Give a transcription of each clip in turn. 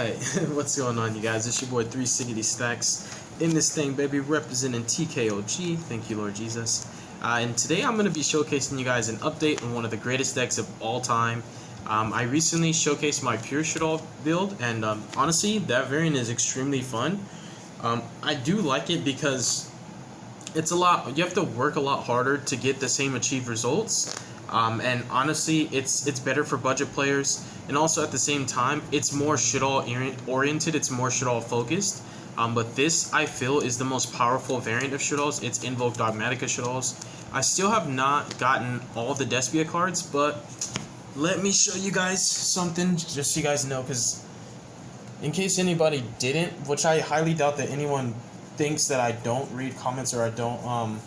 Alright, what's going on, you guys? It's your boy 360 Stacks in this thing, baby, representing TKOG. Thank you, Lord Jesus. And today I'm going to be showcasing you guys an update on one of the greatest decks of all time. I recently showcased my pure SHADDOLL build, and honestly, that variant is extremely fun. I do like it because it's a lot. You have to work a lot harder to get the same achieved results. And honestly, it's better for budget players, and also at the same time, it's more SHADDOLL oriented, it's more SHADDOLL focused. But this, I feel, is the most powerful variant of SHADDOLLs. It's INVOKED DOGMATIKA SHADDOLLs. I still have not gotten all the Despia cards, but let me show you guys something, just so you guys know, because in case anybody didn't, which I highly doubt that anyone thinks that I don't read comments or I don't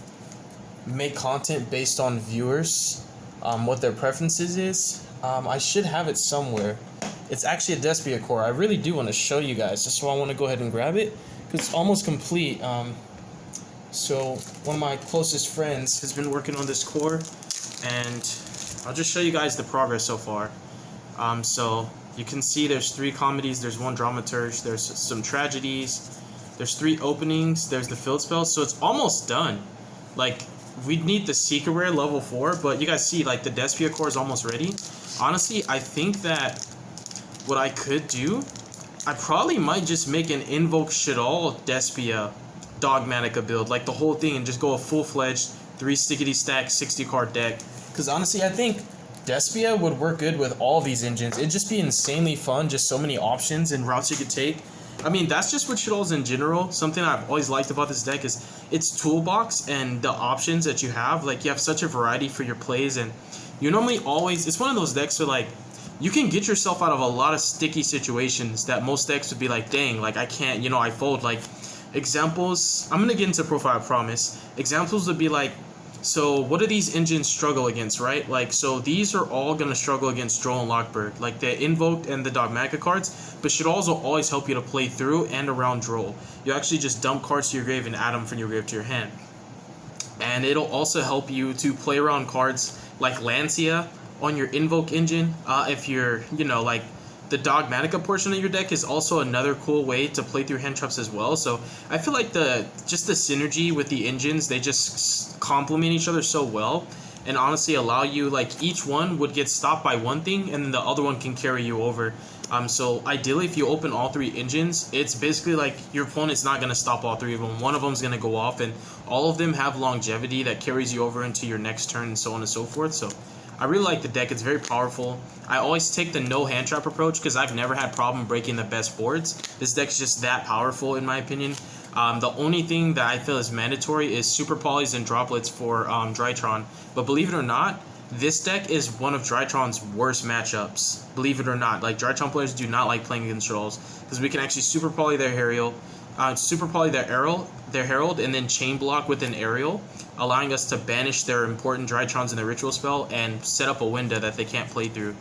make content based on viewers. What their preferences is. I should have it somewhere. It's actually a Despia core. I really do want to show you guys, just so I want to go ahead and grab it, because it's almost complete. So one of my closest friends has been working on this core, and I'll just show you guys the progress so far. So you can see there's 3 comedies, there's 1 dramaturge, there's some tragedies, there's 3 openings, there's the field spells, so it's almost done. Like, we'd need the secret rare level 4, but you guys see, like, the Despia core is almost ready. Honestly, I think that what I could do, I probably might just make an Invoke SHADDOLL Despia Dogmatika build, like the whole thing, and just go a full-fledged 3 stickity stack 60 card deck. Because honestly, I think Despia would work good with all these engines. It'd just be insanely fun, just so many options and routes you could take. I mean, that's just with SHADDOLLs in general. Something I've always liked about this deck is its toolbox and the options that you have. Like, you have such a variety for your plays, and you normally always... It's one of those decks where, like, you can get yourself out of a lot of sticky situations that most decks would be like, dang, like, I can't, you know, I fold. Like, examples... I'm going to get into profile, I promise. Examples would be like, so what do these engines struggle against, right? Like, so these are all going to struggle against Droll and Lockbird, like the Invoked and the Dogmatika cards, but SHADDOLLs will always help you to play through and around Droll. You actually just dump cards to your grave and add them from your grave to your hand. And it'll also help you to play around cards like Lancia on your Invoke engine. If you're, you know, like, the Dogmatika portion of your deck is also another cool way to play through hand traps as well. So I feel like just the synergy with the engines, they just complement each other so well, and honestly allow you, like, each one would get stopped by one thing and then the other one can carry you over. So ideally, if you open all 3 engines, it's basically like your opponent's not going to stop all 3 of them. One of them is going to go off, and all of them have longevity that carries you over into your next turn and so on and so forth. So I really like the deck. It's very powerful. I always take the no hand trap approach because I've never had problem breaking the best boards. This deck's just that powerful in my opinion. The only thing that I feel is mandatory is super polys and droplets for DRYTRON. But believe it or not, this deck is one of DRYTRON's worst matchups. Believe it or not, like, DRYTRON players do not like playing against SHADDOLLs because we can actually super poly their Herald, and then chain block with an Aerial, allowing us to banish their important DRYTRONs in the ritual spell and set up a window that they can't play through.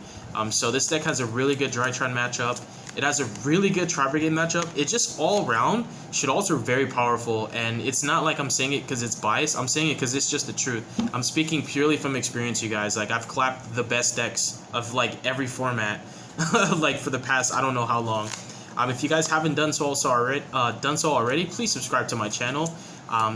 So this deck has a really good DRYTRON matchup. It has a really good Tri-Brigade matchup. It just all around SHADDOLLs are very powerful, and it's not like I'm saying it because it's biased. I'm saying it because it's just the truth. I'm speaking purely from experience, you guys. Like, I've clapped the best decks of, like, every format, like, for the past I don't know how long. If you guys haven't done so already, please subscribe to my channel.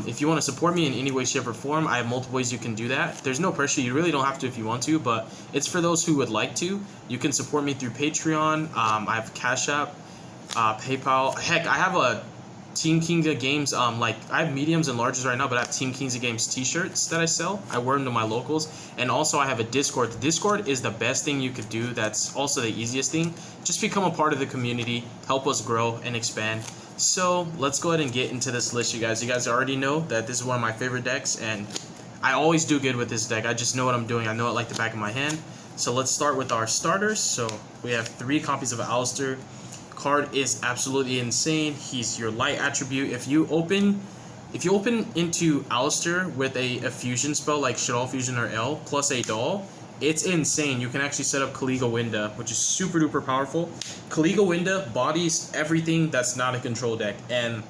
If you want to support me in any way, shape, or form, I have multiple ways you can do that. There's no pressure. You really don't have to if you want to, but it's for those who would like to. You can support me through Patreon. I have Cash App, PayPal. Heck, I have a Team Kings of Games, like, I have mediums and larges right now, but I have Team Kings of Games t-shirts that I sell. I wear them to my locals, and also I have a Discord. The Discord is the best thing you could do. That's also the easiest thing. Just become a part of the community, help us grow and expand. So let's go ahead and get into this list, you guys. You guys already know that this is one of my favorite decks, and I always do good with this deck. I just know what I'm doing. I know it like the back of my hand. So let's start with our starters. So we have 3 copies of Alistair. Card is absolutely insane. He's your light attribute. If you open into Alistair with a fusion spell like SHADDOLL Fusion or L plus a doll, it's insane. You can actually set up Kaliga Winda, which is super duper powerful. Kaliga Winda bodies everything that's not a control deck. And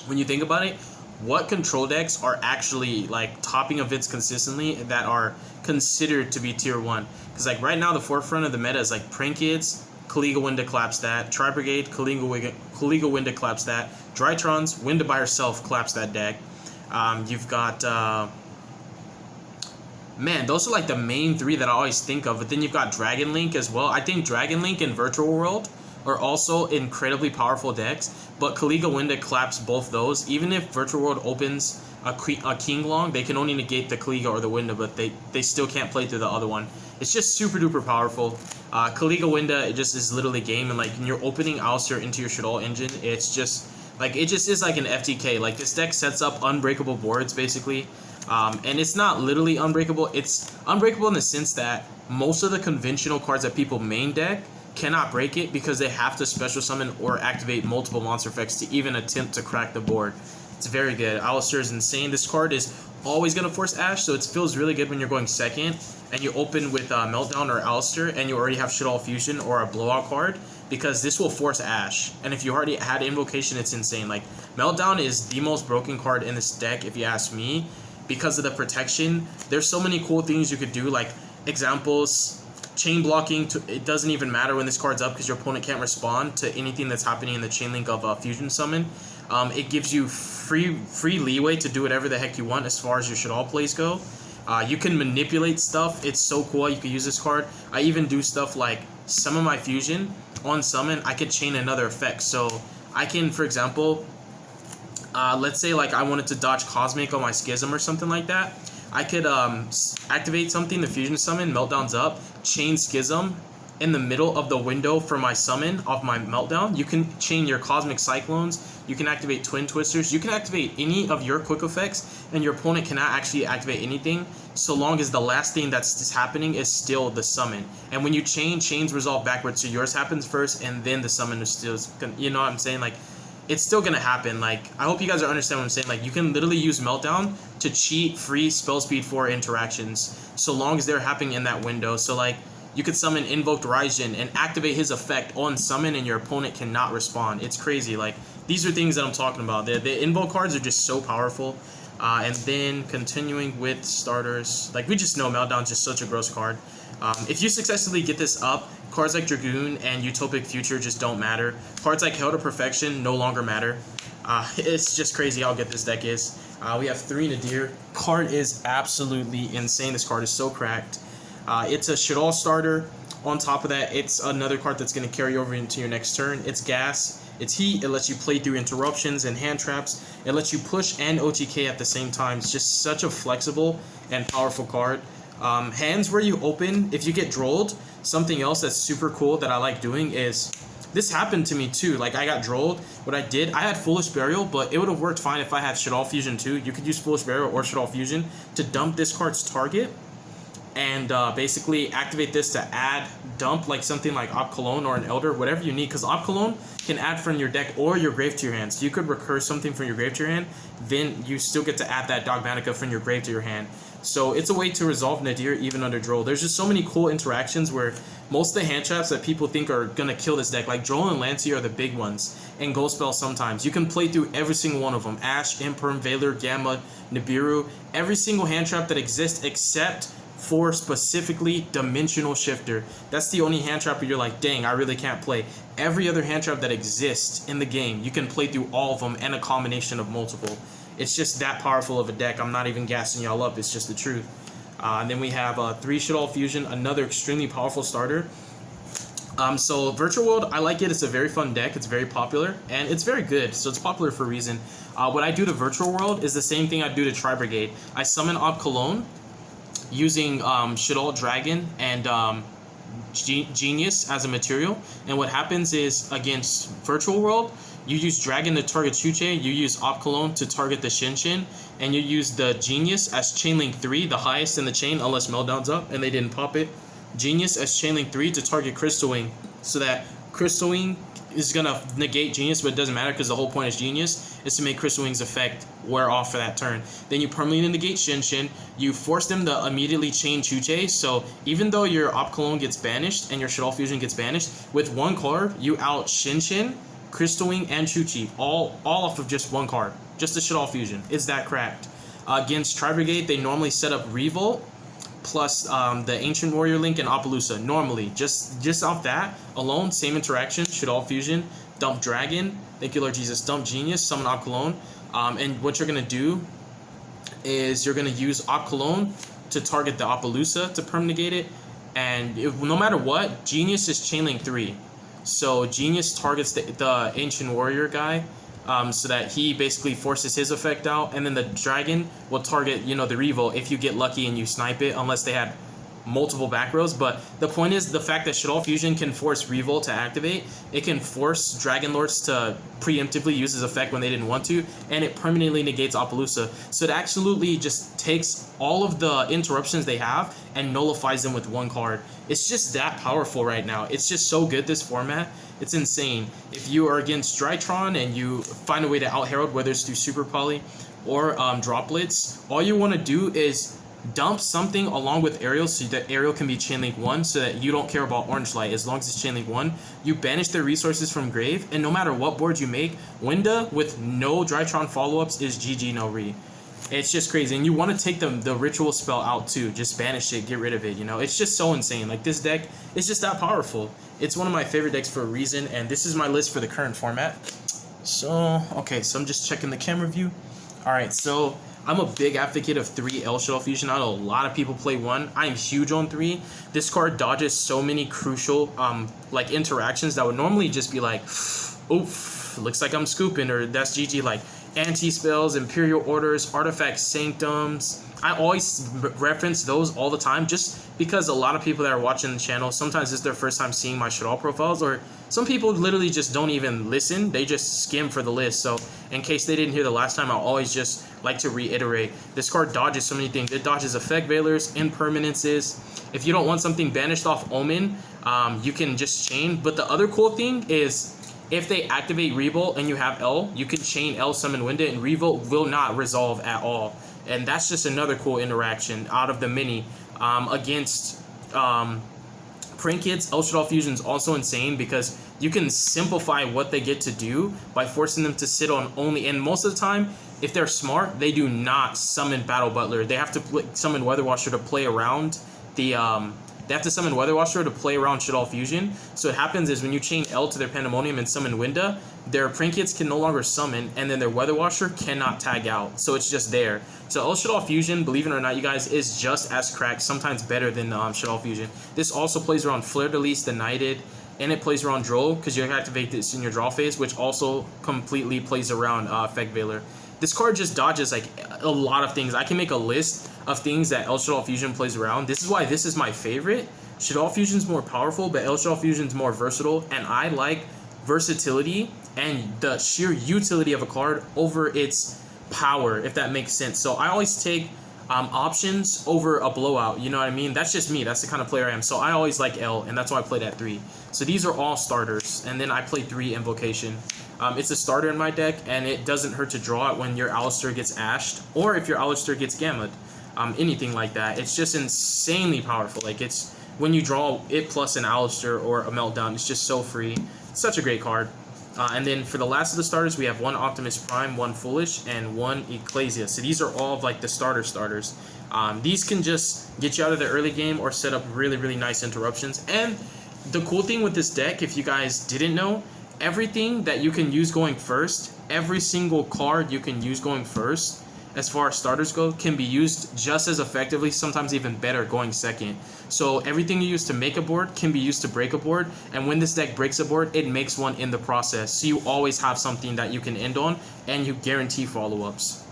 when you think about it, what control decks are actually, like, topping events consistently that are considered to be tier 1? Because, like, right now the forefront of the meta is like Prankids, Kaliga Winda claps that. Tri-Brigade, Kaliga Winda claps that. DRYTRONS, Winda by herself claps that deck. You've got... man, those are like the main three that I always think of. But then you've got Dragon Link as well. I think Dragon Link and Virtual World are also incredibly powerful decks. But Kaliga Winda claps both those. Even if Virtual World opens a King Long, they can only negate the Kaliga or the Winda, but they still can't play through the other one. It's just super duper powerful. Kaliga Winda, it just is literally game, and like when you're opening Alistair into your Shaddoll engine, it's just like it just is like an FTK. Like this deck sets up unbreakable boards basically, and it's not literally unbreakable. It's unbreakable in the sense that most of the conventional cards that people main deck cannot break it because they have to special summon or activate multiple monster effects to even attempt to crack the board. It's very good. Alistair is insane. This card is always going to force Ash, so it feels really good when you're going second and you open with Meltdown or Alistair and you already have Shaddoll Fusion or a blowout card, because this will force Ash. And if you already had Invocation, it's insane. Like, Meltdown is the most broken card in this deck, if you ask me, because of the protection. There's so many cool things you could do, like examples, chain blocking. It doesn't even matter when this card's up because your opponent can't respond to anything that's happening in the chain link of Fusion Summon. It gives you free leeway to do whatever the heck you want as far as your Shaddoll plays go. You can manipulate stuff. It's so cool. You can use this card. I even do stuff like summon my Fusion. On summon, I could chain another effect. So I can, for example, let's say like I wanted to dodge Cosmic on my Schism or something like that. I could activate something, the Fusion Summon, Meltdown's up, chain Schism in the middle of the window for my summon of my Meltdown. You can chain your Cosmic Cyclones, you can activate Twin Twisters, you can activate any of your quick effects, and your opponent cannot actually activate anything so long as the last thing that's happening is still the summon. And when you chains resolve backwards, so yours happens first and then the summon is still, you know what I'm saying? Like, it's still gonna happen. Like, I hope you guys understand what I'm saying. Like, you can literally use Meltdown to cheat free spell speed for interactions so long as they're happening in that window. So like, you could summon Invoked Raijin and activate his effect on summon and your opponent cannot respond. It's crazy. Like, these are things that I'm talking about. The invoke cards are just so powerful. And then continuing with starters, like we just know Meltdown's just such a gross card. If you successfully get this up, cards like Dragoon and Utopic Future just don't matter. Cards like Hell to Perfection no longer matter. It's just crazy how good this deck is. We have 3 Nadir. Card is absolutely insane. This card is so cracked. It's a Shaddoll starter. On top of that, it's another card that's going to carry over into your next turn. It's gas. It's heat. It lets you play through interruptions and hand traps. It lets you push and OTK at the same time. It's just such a flexible and powerful card. Hands where you open, if you get drolled, something else that's super cool that I like doing is, this happened to me too. Like, I got drolled. What I did, I had Foolish Burial, but it would have worked fine if I had Shaddoll Fusion too. You could use Foolish Burial or Shaddoll Fusion to dump this card's target and basically activate this to add dump, like something like Op Cologne or an Elder, whatever you need, because Op Cologne can add from your deck or your grave to your hand. So you could recur something from your grave to your hand, then you still get to add that Dogmatika from your grave to your hand. So it's a way to resolve Nadir even under Droll. There's just so many cool interactions where most of the hand traps that people think are going to kill this deck, like Droll and Lancey are the big ones, and Ghost Spell sometimes. You can play through every single one of them. Ash, Imperm, Valor, Gamma, Nibiru, every single hand trap that exists except for specifically Dimensional Shifter. That's the only hand trap where you're like, dang, I really can't play. Every other hand trap that exists in the game, you can play through all of them and a combination of multiple. It's just that powerful of a deck. I'm not even gassing y'all up. It's just the truth. And then we have 3 Shaddoll Fusion, another extremely powerful starter. So Virtual World, I like it. It's a very fun deck. It's very popular, and it's very good. So it's popular for a reason. What I do to Virtual World is the same thing I do to Tri-Brigade. I summon Op Cologne using Shaddoll Dragon and Genius as a material. And what happens is, against Virtual World, you use Dragon to target Chuche, you use Op Cologne to target the Shinshin, and you use the Genius as Chainlink 3, the highest in the chain, unless Meltdown's up and they didn't pop it. Genius as Chainlink 3 to target Crystal Wing, so that Crystal Wing is going to negate Genius, but it doesn't matter because the whole point is Genius is to make Crystal Wing's effect wear off for that turn. Then you permanently negate Shinshin, you force them to immediately chain Chuche, so even though your Op Cologne gets banished and your Shaddoll Fusion gets banished, with one card, you out Shinshin, Crystal Wing, and Chuchi, all off of just one card. Just a Shaddoll Fusion. It's that cracked. Against Tri-Brigade, they normally set up Revolt plus the Ancient Warrior Link and Appaloosa. Normally, just off that alone, same interaction, Shaddoll Fusion, dump Dragon, thank you Lord Jesus, dump Genius, summon Cologne, and what you're going to do is you're going to use Cologne to target the Appaloosa to perm negate it, and no matter what, Genius is chain link 3. So Genius targets the Ancient Warrior guy, so that he basically forces his effect out, and then the Dragon will target, the Revo if you get lucky and you snipe it, unless they had multiple back rows. But the point is the fact that Shaddoll Fusion can force Revo to activate, it can force Dragon Lords to preemptively use his effect when they didn't want to, and it permanently negates Appaloosa. So it absolutely just takes all of the interruptions they have and nullifies them with one card. It's just that powerful right now. It's just so good, this format. It's insane. If you are against DRYTRON and you find a way to out Herald, whether it's through Super Poly or Droplets, all you want to do is dump something along with Aerial, so that Aerial can be chain link 1, so that you don't care about Orange Light as long as it's chain link 1. You banish their resources from grave, and no matter what board you make, Winda with no DRYTRON follow-ups is GG no re. It's just crazy, and you want to take the ritual spell out too. Just banish it, get rid of it, It's just so insane. Like, this deck is just that powerful. It's one of my favorite decks for a reason, and this is my list for the current format. So, okay, so I'm just checking the camera view. Alright, so I'm a big advocate of 3 Shaddoll Fusion. I know a lot of people play 1. I am huge on 3. This card dodges so many crucial like interactions that would normally just be like, oof, looks like I'm scooping, or that's GG, like anti-spells, Imperial Orders, Artifact Sanctums. I always reference those all the time, just because a lot of people that are watching the channel, sometimes it's their first time seeing my Shaddoll profiles, or some people literally just don't even listen, they just skim for the list. So in case they didn't hear the last time, I always just like to reiterate, this card dodges so many things. It dodges Effect Veilers, Impermanences. If you don't want something banished off Omen, you can just chain. But the other cool thing is, if they activate Revolt and you have L, you can chain L, summon Winda, and Revolt will not resolve at all. And that's just another cool interaction out of the many. Against Prank Kids, Shaddoll Fusion is also insane, because you can simplify what they get to do by forcing them to sit on only, and most of the time, if they're smart, they do not summon Battle Butler. They have to summon Weather Washer to play around the they have to summon Weather Washer to play around Shaddoll Fusion. So what happens is when you chain L to their Pandemonium and summon Winda, their Prank Kids can no longer summon, and then their Weather Washer cannot tag out. So it's just there. So Shaddoll Fusion, believe it or not, you guys, is just as cracked, sometimes better than Shaddoll Fusion. This also plays around Flare de Lis, the Knighted, and it plays around Droll, because you activate this in your draw phase, which also completely plays around Effect Veiler. This card just dodges like a lot of things. I can make a list of things that Shaddoll Fusion plays around. This is why this is my favorite. Shaddoll Fusion's more powerful, but Shaddoll Fusion's more versatile, and I like versatility and the sheer utility of a card over its power, if that makes sense. So I always take options over a blowout, you know what I mean? That's just me. That's the kind of player I am. So I always like L, and that's why I played at 3. So these are all starters, and then I play 3 Invocation. It's a starter in my deck, and it doesn't hurt to draw it when your Alistair gets ashed, or if your Alistair gets gammaed, anything like that. It's just insanely powerful. Like, it's when you draw it plus an Alistair or a Meltdown, it's just so free. It's such a great card. And then for the last of the starters, we have 1 Optimus Prime, 1 Foolish, and 1 Ecclesia. So these are all of like the starters. These can just get you out of the early game or set up really, really nice interruptions. And the cool thing with this deck, if you guys didn't know, everything that you can use going first, every single card you can use going first, as far as starters go, can be used just as effectively, sometimes even better, going second. So everything you use to make a board can be used to break a board, and when this deck breaks a board, it makes one in the process. So you always have something that you can end on, and you guarantee follow-ups.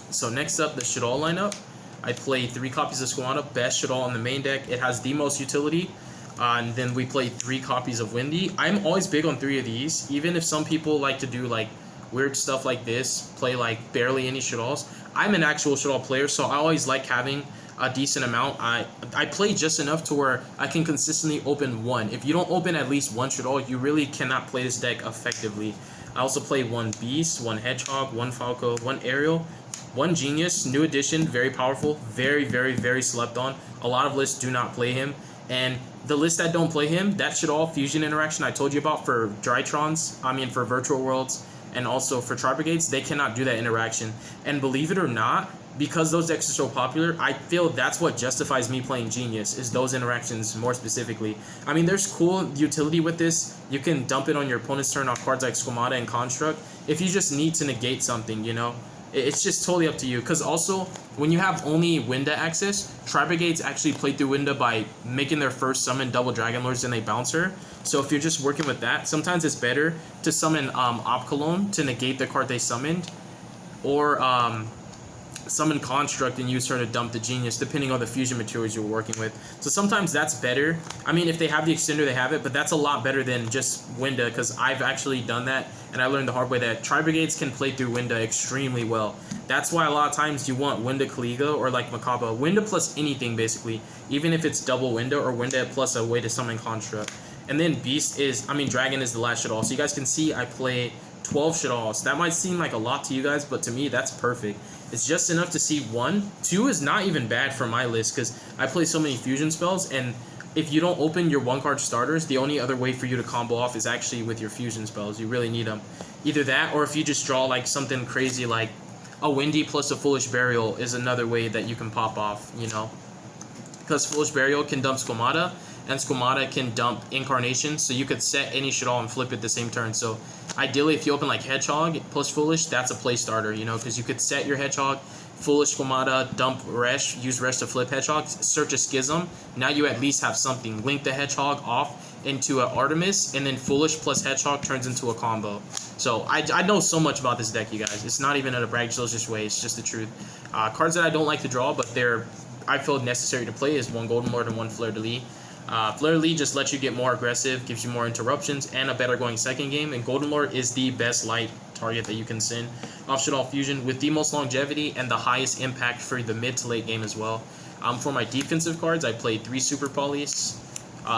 So next up, the Shaddoll lineup. I play 3 copies of Squanna, best Shaddoll in the main deck. It has the most utility. And then we play 3 copies of Windy. I'm always big on 3 of these, even if some people like to do like weird stuff like this, play like barely any Shaddolls. I'm an actual Shaddol player, so I always like having a decent amount. I play just enough to where I can consistently open 1. If you don't open at least 1 Shaddol, you really cannot play this deck effectively. I also play 1 Beast, 1 Hedgehog, 1 Falco, 1 Aerial, 1 Genius, new addition, very powerful, very, very, very slept on. A lot of lists do not play him, and the lists that don't play him, that Shaddoll fusion interaction I told you about for DRYTRONS, for Virtual Worlds, and also for Tri Brigades, they cannot do that interaction. And believe it or not, because those decks are so popular, I feel that's what justifies me playing Genius, is those interactions more specifically. I mean, there's cool utility with this. You can dump it on your opponent's turn off cards like Squamata and Construct if you just need to negate something, you know? It's just totally up to you. Because also, when you have only Winda access, Tri-Brigades actually play through Winda by making their first summon double Dragon Lords and they Bouncer. So if you're just working with that, sometimes it's better to summon Opcalone to negate the card they summoned. Or summon Construct and use her to dump the Genius, depending on the fusion materials you're working with. So sometimes that's better. I mean, if they have the extender, they have it, but that's a lot better than just Winda, because I've actually done that, and I learned the hard way that Tri-Brigades can play through Winda extremely well. That's why a lot of times you want Winda Kaliga or like Makaba. Winda plus anything, basically, even if it's double Winda or Winda plus a way to summon Construct. And then Beast is, I mean, Dragon is the last Shaddol. So you guys can see I play 12 Shaddolls. That might seem like a lot to you guys, but to me, that's perfect. It's just enough to see 1. 2 is not even bad for my list because I play so many fusion spells, and if you don't open your 1-card starters, the only other way for you to combo off is actually with your fusion spells. You really need them. Either that, or if you just draw like something crazy like a Windy plus a Foolish Burial is another way that you can pop off, you know? Because Foolish Burial can dump Squamata, and Squamata can dump Incarnation, so you could set any Shaddol and flip it the same turn. So ideally, if you open like Hedgehog plus Foolish, that's a play starter, you know, because you could set your Hedgehog, Foolish Squamata, dump Resh, use Resh to flip Hedgehog, search a Schism. Now you at least have something. Link the Hedgehog off into an Artemis, and then Foolish plus Hedgehog turns into a combo. So I know so much about this deck, you guys. It's not even in a braggadocious way. It's just the truth. Cards that I don't like to draw, but I feel necessary to play is 1 Golden Lord and 1 Fleur de Lis. Fleur de Lis just lets you get more aggressive, gives you more interruptions, and a better going second game. And Golden Lord is the best light target that you can send off Shaddol Fusion with the most longevity and the highest impact for the mid to late game as well. For my defensive cards, I played 3 Super Polys,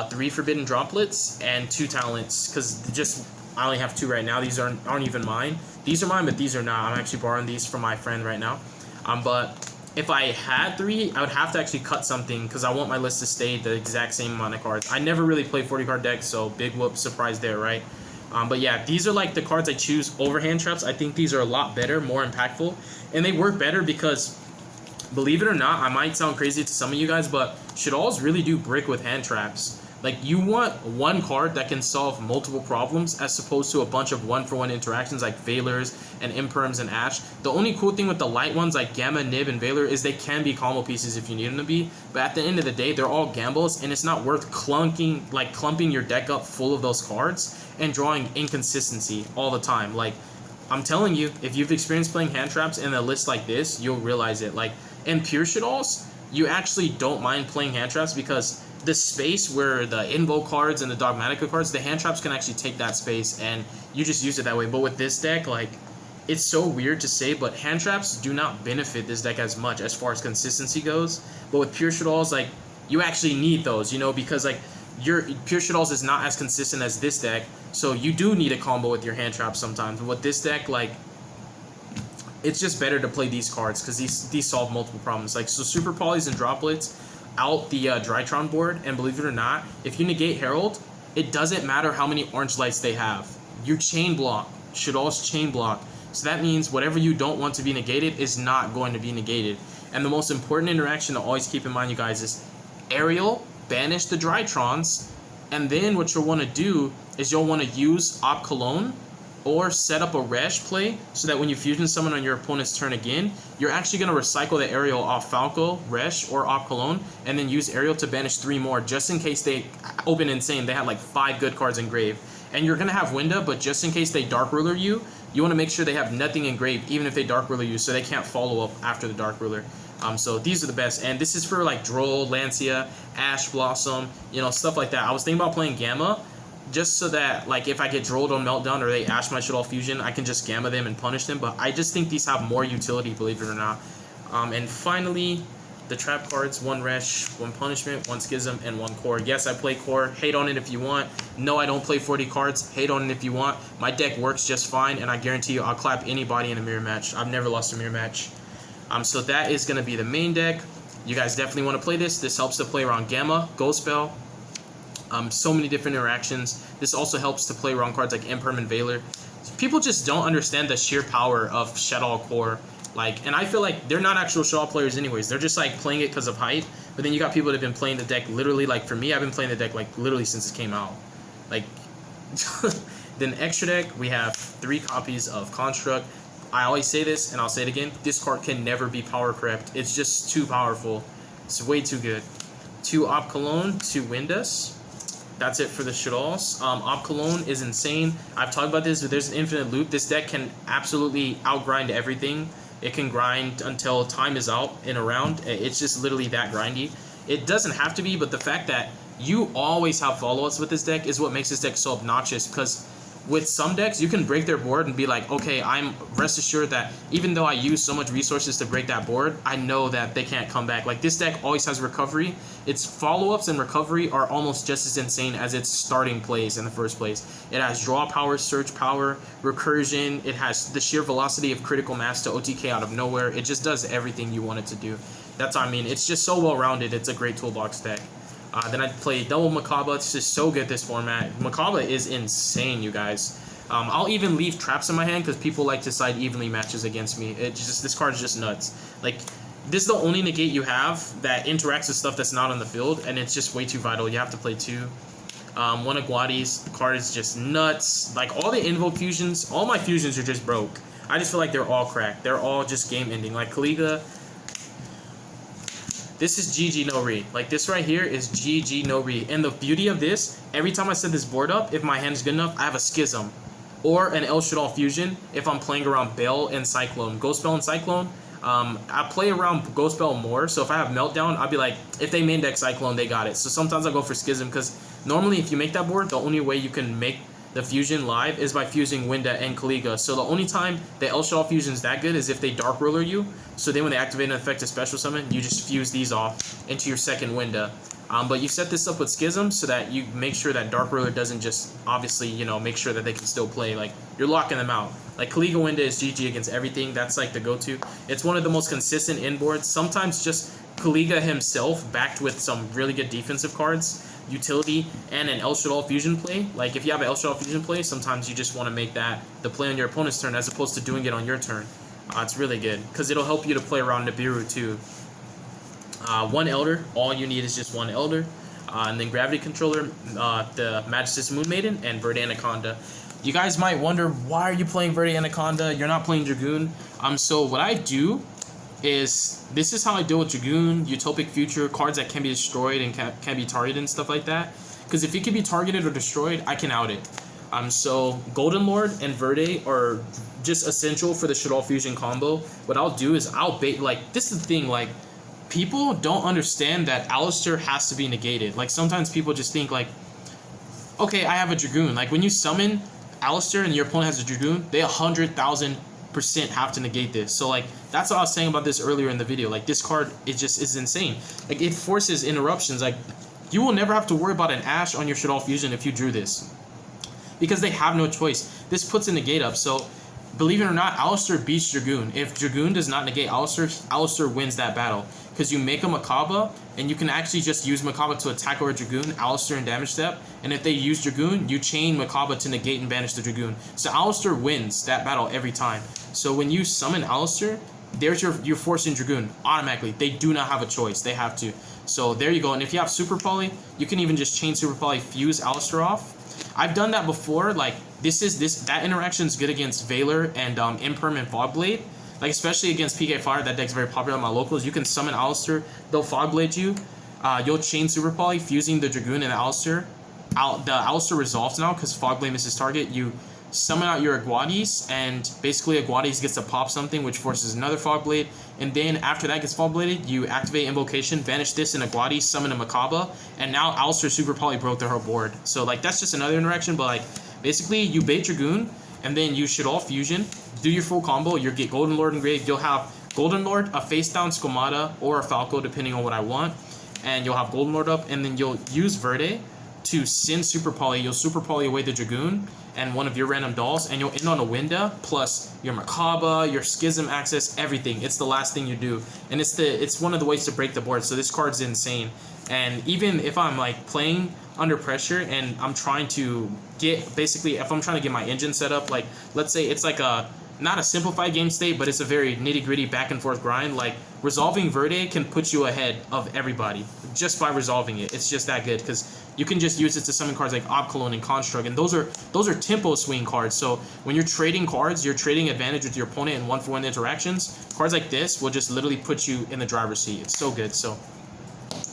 3 Forbidden Droplets, and 2 Talents, because I only have 2 right now. These aren't even mine. These are mine, but these are not. I'm actually borrowing these from my friend right now. But if I had 3, I would have to actually cut something because I want my list to stay the exact same amount of cards. I never really play 40-card decks, so big whoop, surprise there, right? But yeah, these are like the cards I choose over hand traps. I think these are a lot better, more impactful, and they work better because, believe it or not, I might sound crazy to some of you guys, but Shaddolls really do brick with hand traps. Like, you want 1 card that can solve multiple problems as opposed to a bunch of 1-for-1 interactions like Veilers and Imperms and Ash. The only cool thing with the light ones like Gamma, Nib, and Veiler is they can be combo pieces if you need them to be, but at the end of the day, they're all gambles, and it's not worth clumping your deck up full of those cards and drawing inconsistency all the time. Like, I'm telling you, if you've experienced playing hand traps in a list like this, you'll realize it. Like, in pure Shaddolls, you actually don't mind playing hand traps because the space where the Invoke cards and the Dogmatika cards, the hand traps can actually take that space, and you just use it that way. But with this deck, like, it's so weird to say, but hand traps do not benefit this deck as much as far as consistency goes. But with pure Shaddolls, like, you actually need those, you know, because like your pure Shaddolls is not as consistent as this deck, so you do need a combo with your hand traps sometimes. But with this deck, like, it's just better to play these cards because these solve multiple problems. Like, so Super Polys and Droplets out the DRYTRON board, and believe it or not, if you negate Herald, it doesn't matter how many orange lights they have. You chain block. Shaddolls chain block. So that means whatever you don't want to be negated is not going to be negated. And the most important interaction to always keep in mind, you guys, is Aerial, banish the DRYTRONS, and then what you'll want to do is you'll want to use Opcalone or set up a Resh play so that when you fusion summon on your opponent's turn again, you're actually going to recycle the Aerial off Falco, Resh, or Opcalone, and then use Aerial to banish 3 more just in case they open Insane. They have like 5 good cards in grave. And you're going to have Winda, but just in case they Dark Ruler you, you want to make sure they have nothing in grave, even if they Dark Ruler you, so they can't follow up after the Dark Ruler. So these are the best, and this is for like Droll, Lancia, Ash Blossom, you know, stuff like that. I was thinking about playing Gamma, just so that, like, if I get Drolled on Meltdown or they Ash my Shaddol Fusion, I can just Gamma them and punish them. But I just think these have more utility, believe it or not. And finally, the trap cards: 1 Resh, 1 Punishment, 1 Schism, and 1 Core. Yes, I play Core. Hate on it if you want. No, I don't play 40 cards. Hate on it if you want. My deck works just fine, and I guarantee you I'll clap anybody in a mirror match. I've never lost a mirror match. So that is going to be the main deck. You guys definitely want to play this. This helps to play around Gamma, Ghost Spell. So many different interactions. This also helps to play around cards like Imperm and Veiler. People just don't understand the sheer power of Shaddol Core Like, and I feel like they're not actual Shaw players anyways. They're just like playing it because of hype. But then you got people that have been playing the deck literally, like for me, I've been playing the deck like literally since it came out. Like, then extra deck, we have 3 copies of Construct. I always say this, and I'll say it again. This card can never be power crept. It's just too powerful. It's way too good. 2 Op Cologne, 2 Windows. That's it for the Shaddolls. Op Cologne is insane. I've talked about this, but there's an infinite loop. This deck can absolutely outgrind everything. It can grind until time is out in a round. It's just literally that grindy. It doesn't have to be, but the fact that you always have follow-ups with this deck is what makes this deck so obnoxious, because with some decks, you can break their board and be like, okay, I'm rest assured that even though I use so much resources to break that board, I know that they can't come back. Like, this deck always has recovery. Its follow-ups and recovery are almost just as insane as its starting plays in the first place. It has draw power, search power, recursion. It has the sheer velocity of critical mass to OTK out of nowhere. It just does everything you want it to do. That's what I mean. It's just so well-rounded. It's a great toolbox deck. Then I play double Macabre. It's just so good this format. Macabre is insane, you guys. I'll even leave traps in my hand because people like to side evenly matches against me. This card's just nuts. Like, this is the only negate you have that interacts with stuff that's not on the field, and it's just way too vital. You have to play 2. 1 Aguades. The card is just nuts. Like, all the Invoke fusions, all my fusions are just broke. I just feel like they're all cracked. They're all just game ending. Like Kaliga. This is GG no re. Like, this right here is GG no re. And the beauty of this, every time I set this board up, if my hand is good enough, I have a Schism. Or an El Shaddoll Fusion if I'm playing around Bell and Cyclone. Ghost Bell and Cyclone, I play around Ghost Bell more. So if I have Meltdown, I'll be like, if they main deck Cyclone, they got it. So sometimes I go for Schism, because normally if you make that board, the only way you can make the fusion live is by fusing Winda and Kaliga. So the only time the El Shaddoll fusion is that good is if they Dark Ruler you. So then when they activate an effective special summon, you just fuse these off into your second Winda. But you set this up with Schism so that you make sure that Dark Ruler doesn't just, obviously, you know, make sure that they can still play. Like, you're locking them out. Like, Kaliga Winda is GG against everything. That's like the go-to. It's one of the most consistent inboards. Sometimes just Kaliga himself backed with some really good defensive cards, utility, and an El Shaddoll fusion play. Like, if you have an El Shaddoll fusion play, sometimes you just want to make that the play on your opponent's turn as opposed to doing it on your turn. It's really good because it'll help you to play around Nibiru too. 1 Elder, all you need is just 1 Elder. And then Gravity Controller, the Magistus Moon Maiden, and Verde Anaconda. You guys might wonder, why are you playing Verde Anaconda? You're not playing Dragoon. So what I do is, this is how I deal with Dragoon, Utopic Future, cards that can be destroyed and can be targeted and stuff like that. Because if it can be targeted or destroyed, I can out it. So Golden Lord and Verde are just essential for the Shaddoll Fusion combo. What I'll do is I'll bait, like, this is the thing, like, people don't understand that Alistair has to be negated. Like, sometimes people just think, like, okay, I have a Dragoon. Like, when you summon Alistair and your opponent has a Dragoon, they 100,000% have to negate this. So, like, that's what I was saying about this earlier in the video. Like, this card is insane. Like, it forces interruptions. Like, you will never have to worry about an Ash on your Shaddoll Fusion if you drew this, because they have no choice. This puts a negate up. So, believe it or not, Alistair beats Dragoon. If Dragoon does not negate Alistair, Alistair wins that battle. Because you make a Macabre, and you can actually just use Macabre to attack over Dragoon, Alistair, and damage step. And if they use Dragoon, you chain Macabre to negate and banish the Dragoon. So Alistair wins that battle every time. So when you summon Alistair, there's you're forcing Dragoon automatically. They do not have a choice. They have to. So there you go. And if you have Super Poly, you can even just chain Super Poly, fuse Alistair off. I've done that before. Like, that interaction is good against Valor and Imperm and Fogblade. Like, especially against PK Fire, that deck's very popular on my locals. You can summon Alistair, they'll Fogblade you. You'll chain Super Poly, fusing the Dragoon and the Alistair. The Alistair resolves now because Fogblade misses target. You summon out your Aguades, and basically Aguades gets to pop something, which forces another Fogblade. And then after that gets Fogbladed, you activate Invocation, banish this in Aguades, summon a Macabre, and now Alistair Super Poly broke their whole board. So, like, that's just another interaction, but, like, basically you bait Dragoon, and then you Shaddoll Fusion, do your full combo, you get Golden Lord engraved, you'll have Golden Lord, a face down Squamata, or a Falco, depending on what I want, and you'll have Golden Lord up, and then you'll use Verde to send Super Poly, you'll Super Poly away the Dragoon, and one of your random dolls, and you'll end on a Winda, plus your Macabre, your Schism access, everything. It's the last thing you do, and it's one of the ways to break the board, so this card's insane. And even if I'm, like, playing under pressure and I'm trying to get, basically, if I'm trying to get my engine set up, like, let's say it's like a not a simplified game state, but it's a very nitty-gritty back and forth grind. Like, resolving Verde can put you ahead of everybody just by resolving it. It's just that good, because you can just use it to summon cards like Obclone and Construct, and those are tempo swing cards. So when you're trading cards, you're trading advantage with your opponent in 1-for-1 interactions. Cards like this will just literally put you in the driver's seat. It's so good. So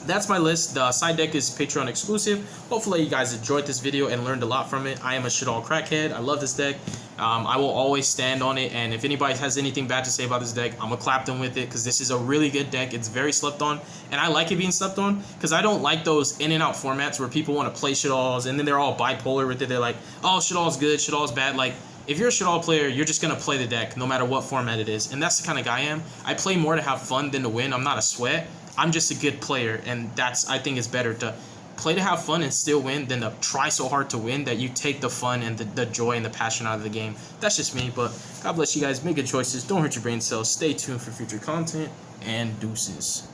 that's my list. The side deck is Patreon exclusive. Hopefully you guys enjoyed this video and learned a lot from it. I am a SHADDOLL crackhead. I love this deck. I will always stand on it, and if anybody has anything bad to say about this deck, I'm gonna clap them with it, because this is a really good deck. It's very slept on, and I like it being slept on, because I don't like those in and out formats where people want to play SHADDOLLs and then they're all bipolar with it. They're like, oh, SHADDOLL's good, SHADDOLL's bad. Like, if you're a SHADDOLL player, you're just gonna play the deck no matter what format it is, and that's the kind of guy I am. I play more to have fun than to win. I'm not a sweat. I'm just a good player, and I think it's better to play to have fun and still win than to try so hard to win that you take the fun and the joy and the passion out of the game. That's just me, but God bless you guys. Make good choices. Don't hurt your brain cells. Stay tuned for future content, and deuces.